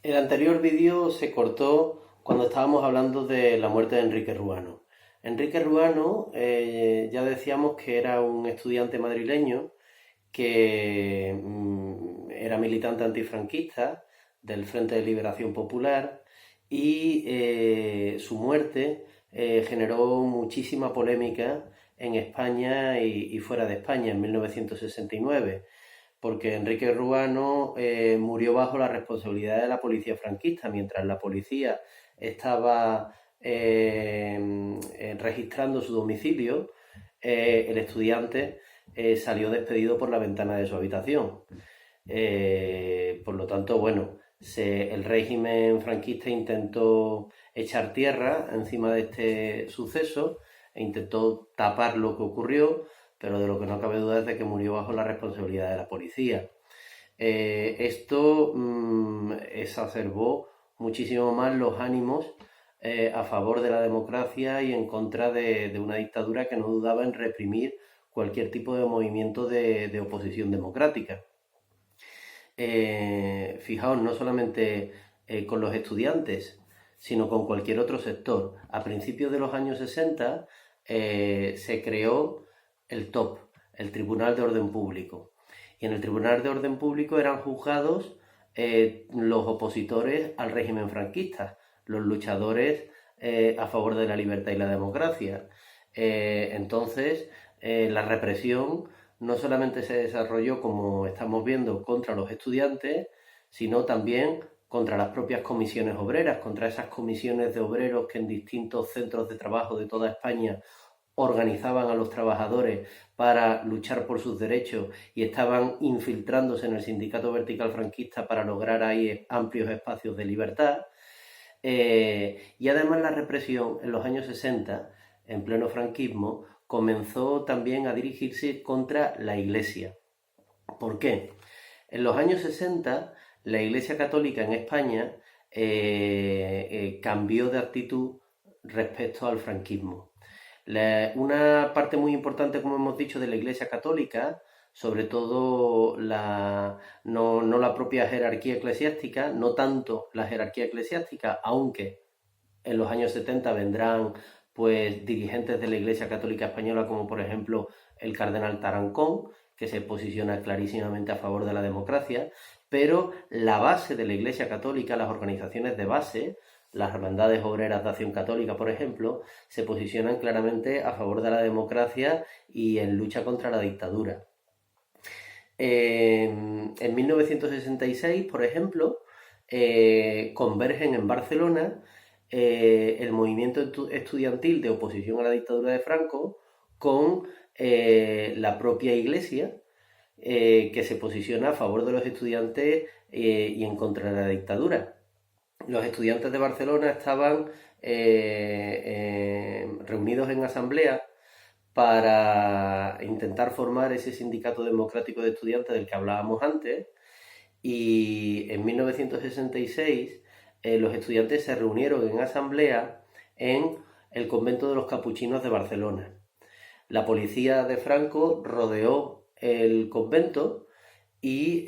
El anterior vídeo se cortó cuando estábamos hablando de la muerte de Enrique Ruano. Enrique Ruano, ya decíamos que era un estudiante madrileño que era militante antifranquista del Frente de Liberación Popular y su muerte generó muchísima polémica en España y fuera de España en 1969, porque Enrique Ruano murió bajo la responsabilidad de la policía franquista, mientras la policía estaba registrando su domicilio. El estudiante salió despedido por la ventana de su habitación. Por lo tanto, bueno, el régimen franquista intentó echar tierra encima de este suceso e intentó tapar lo que ocurrió, pero de lo que no cabe duda es de que murió bajo la responsabilidad de la policía. Esto exacerbó muchísimo más los ánimos a favor de la democracia y en contra de una dictadura que no dudaba en reprimir cualquier tipo de movimiento de oposición democrática. Fijaos, no solamente con los estudiantes, sino con cualquier otro sector. A principios de los años 60 se creó el TOP, el Tribunal de Orden Público. Y en el Tribunal de Orden Público eran juzgados los opositores al régimen franquista, los luchadores a favor de la libertad y la democracia. Entonces, la represión no solamente se desarrolló, como estamos viendo, contra los estudiantes, sino también contra las propias comisiones obreras, contra esas comisiones de obreros que en distintos centros de trabajo de toda España organizaban a los trabajadores para luchar por sus derechos y estaban infiltrándose en el sindicato vertical franquista para lograr ahí amplios espacios de libertad. Y además la represión en los años 60, en pleno franquismo, comenzó también a dirigirse contra la Iglesia. ¿Por qué? En los años 60, la Iglesia Católica en España cambió de actitud respecto al franquismo. Una parte muy importante, como hemos dicho, de la Iglesia Católica, sobre todo no la propia jerarquía eclesiástica, no tanto la jerarquía eclesiástica, aunque en los años 70 vendrán pues dirigentes de la Iglesia Católica Española, como por ejemplo el cardenal Tarancón, que se posiciona clarísimamente a favor de la democracia, pero la base de la Iglesia Católica, las organizaciones de base, las hermandades obreras de Acción Católica, por ejemplo, se posicionan claramente a favor de la democracia y en lucha contra la dictadura. En 1966, por ejemplo, convergen en Barcelona el movimiento estudiantil de oposición a la dictadura de Franco con la propia Iglesia, que se posiciona a favor de los estudiantes y en contra de la dictadura. Los estudiantes de Barcelona estaban reunidos en asamblea para intentar formar ese sindicato democrático de estudiantes del que hablábamos antes, y en 1966 los estudiantes se reunieron en asamblea en el convento de los capuchinos de Barcelona. La policía de Franco rodeó el convento y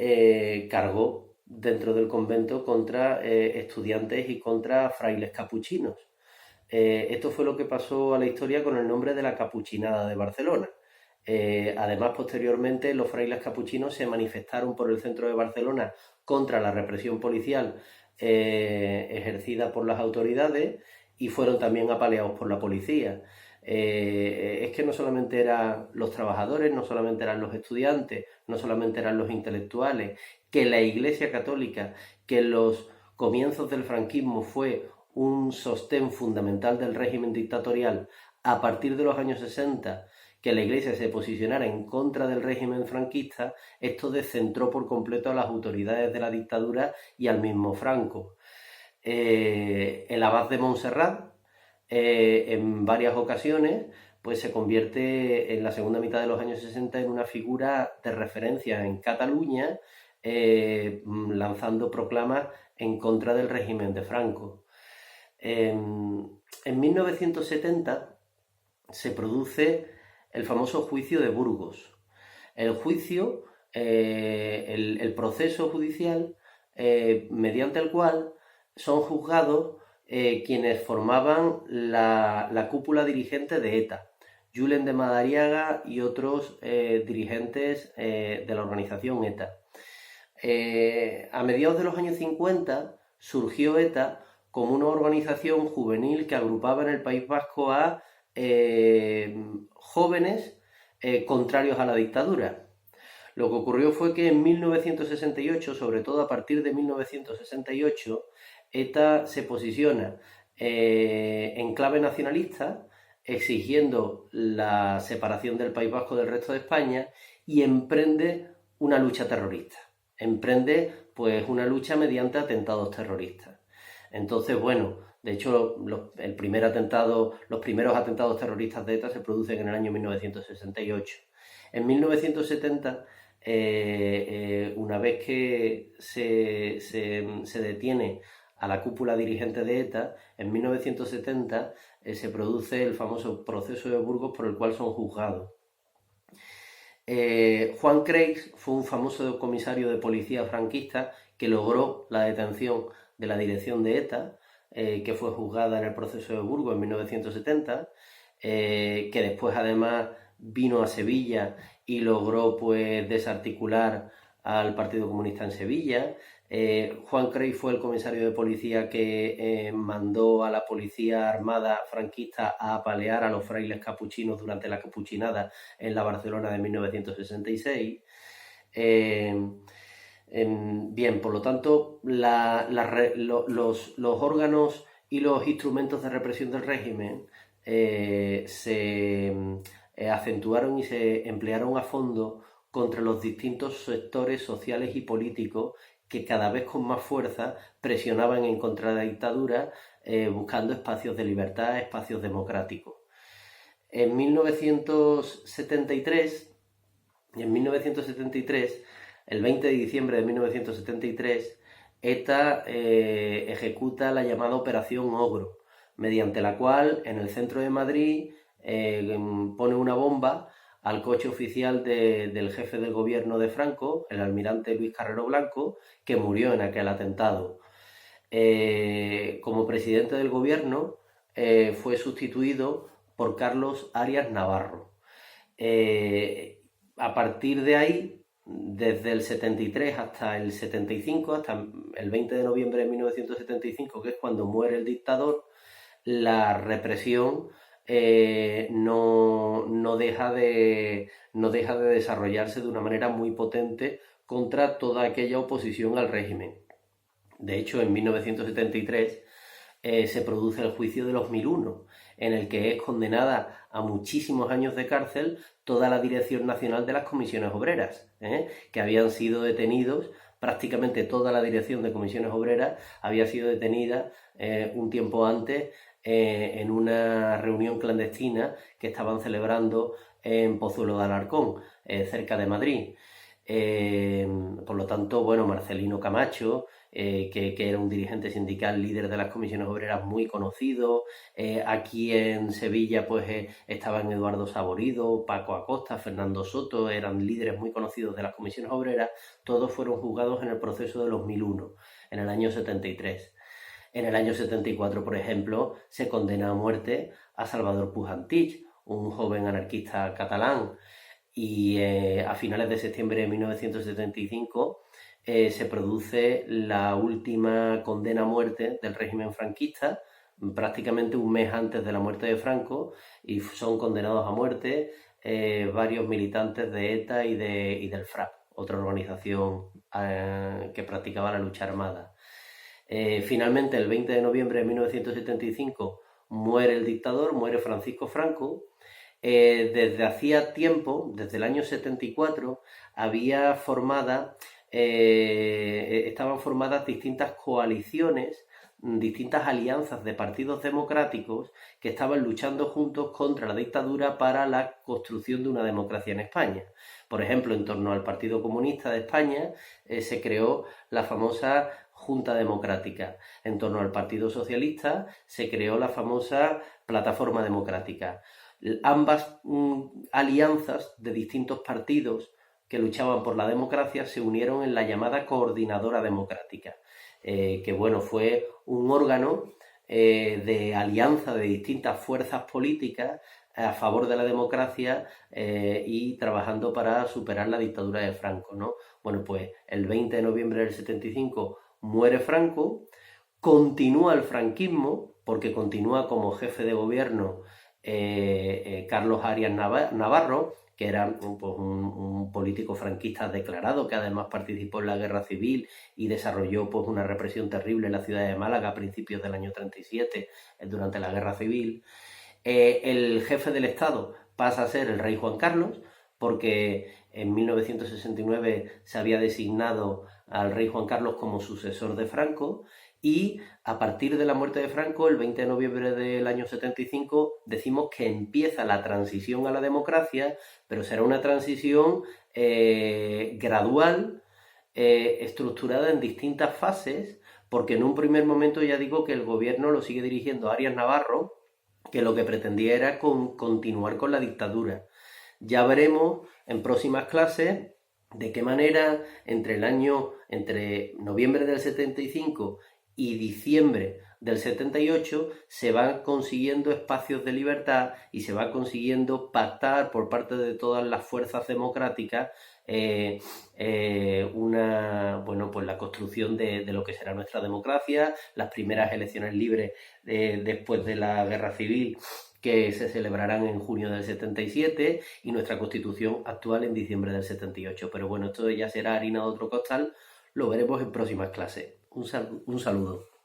cargó dentro del convento contra estudiantes y contra frailes capuchinos. Esto fue lo que pasó a la historia con el nombre de la Capuchinada de Barcelona. Además, posteriormente, los frailes capuchinos se manifestaron por el centro de Barcelona contra la represión policial ejercida por las autoridades y fueron también apaleados por la policía. Es que no solamente eran los trabajadores, no solamente eran los estudiantes, no solamente eran los intelectuales, que la Iglesia Católica, que en los comienzos del franquismo fue un sostén fundamental del régimen dictatorial, a partir de los años 60, que la Iglesia se posicionara en contra del régimen franquista, esto descentró por completo a las autoridades de la dictadura y al mismo Franco. El abad de Montserrat, en varias ocasiones, pues se convierte en la segunda mitad de los años 60 en una figura de referencia en Cataluña, lanzando proclamas en contra del régimen de Franco. En 1970 se produce el famoso juicio de Burgos. El juicio, el proceso judicial mediante el cual son juzgados quienes formaban la cúpula dirigente de ETA, Julen de Madariaga y otros dirigentes de la organización ETA. A mediados de los años 50 surgió ETA como una organización juvenil que agrupaba en el País Vasco a jóvenes contrarios a la dictadura. Lo que ocurrió fue que en 1968, sobre todo a partir de 1968, ETA se posiciona en clave nacionalista, exigiendo la separación del País Vasco del resto de España, y emprende una lucha terrorista. Emprende pues una lucha mediante atentados terroristas. Entonces, bueno, de hecho los primeros atentados terroristas de ETA se producen en el año 1968. En 1970, una vez que se detiene a la cúpula dirigente de ETA, en 1970 se produce el famoso proceso de Burgos por el cual son juzgados. Juan Creix fue un famoso comisario de policía franquista que logró la detención de la dirección de ETA, que fue juzgada en el proceso de Burgos en 1970, que después además vino a Sevilla y logró pues desarticular al Partido Comunista en Sevilla. Juan Creix fue el comisario de policía que mandó a la policía armada franquista a apalear a los frailes capuchinos durante la capuchinada en la Barcelona de 1966. Bien, por lo tanto, los órganos y los instrumentos de represión del régimen se acentuaron y se emplearon a fondo contra los distintos sectores sociales y políticos que cada vez con más fuerza presionaban en contra de la dictadura, buscando espacios de libertad, espacios democráticos. En 1973, el 20 de diciembre de 1973, ETA ejecuta la llamada Operación Ogro, mediante la cual en el centro de Madrid pone una bomba al coche oficial del jefe del gobierno de Franco, el almirante Luis Carrero Blanco, que murió en aquel atentado. Como presidente del gobierno fue sustituido por Carlos Arias Navarro. A partir de ahí, desde el 73 hasta el 75, hasta el 20 de noviembre de 1975, que es cuando muere el dictador, la represión no deja de desarrollarse de una manera muy potente contra toda aquella oposición al régimen. De hecho, en 1973 se produce el juicio de los 1001, en el que es condenada a muchísimos años de cárcel toda la dirección nacional de las comisiones obreras, que habían sido detenidos. Prácticamente toda la dirección de comisiones obreras había sido detenida un tiempo antes en una reunión clandestina que estaban celebrando en Pozuelo de Alarcón, cerca de Madrid. Por lo tanto, bueno, Marcelino Camacho, que era un dirigente sindical líder de las comisiones obreras muy conocido. Aquí en Sevilla pues estaban Eduardo Saborido, Paco Acosta, Fernando Soto, eran líderes muy conocidos de las comisiones obreras. Todos fueron juzgados en el proceso de los 1001, en el año 73. En el año 74, por ejemplo, se condena a muerte a Salvador Puig Antich, un joven anarquista catalán, y a finales de septiembre de 1975 se produce la última condena a muerte del régimen franquista, prácticamente un mes antes de la muerte de Franco, y son condenados a muerte varios militantes de ETA y del FRAP, otra organización que practicaba la lucha armada. Finalmente, el 20 de noviembre de 1975, muere el dictador, muere Francisco Franco. Desde hacía tiempo, desde el año 74, estaban formadas distintas coaliciones, distintas alianzas de partidos democráticos que estaban luchando juntos contra la dictadura para la construcción de una democracia en España. Por ejemplo, en torno al Partido Comunista de España se creó la famosa Junta Democrática. En torno al Partido Socialista se creó la famosa Plataforma Democrática. Ambas alianzas de distintos partidos que luchaban por la democracia se unieron en la llamada Coordinadora Democrática, que bueno, fue un órgano de alianza de distintas fuerzas políticas a favor de la democracia y trabajando para superar la dictadura de Franco, ¿no? Bueno, pues el 20 de noviembre del 75 muere Franco, continúa el franquismo, porque continúa como jefe de gobierno Carlos Arias Navarro, que era pues, un político franquista declarado, que además participó en la guerra civil y desarrolló pues, una represión terrible en la ciudad de Málaga a principios del año 37, durante la guerra civil. El jefe del Estado pasa a ser el rey Juan Carlos, porque en 1969 se había designado al rey Juan Carlos como sucesor de Franco, y a partir de la muerte de Franco, el 20 de noviembre del año 75, decimos que empieza la transición a la democracia, pero será una transición gradual, estructurada en distintas fases, porque en un primer momento ya digo que el gobierno lo sigue dirigiendo Arias Navarro, que lo que pretendía era continuar con la dictadura. Ya veremos en próximas clases de qué manera entre noviembre del 75 y diciembre del 78 se van consiguiendo espacios de libertad y se va consiguiendo pactar por parte de todas las fuerzas democráticas pues la construcción de lo que será nuestra democracia, las primeras elecciones libres después de la guerra civil, que se celebrarán en junio del 77, y nuestra constitución actual en diciembre del 78. Pero bueno, esto ya será harina de otro costal, lo veremos en próximas clases. Un saludo.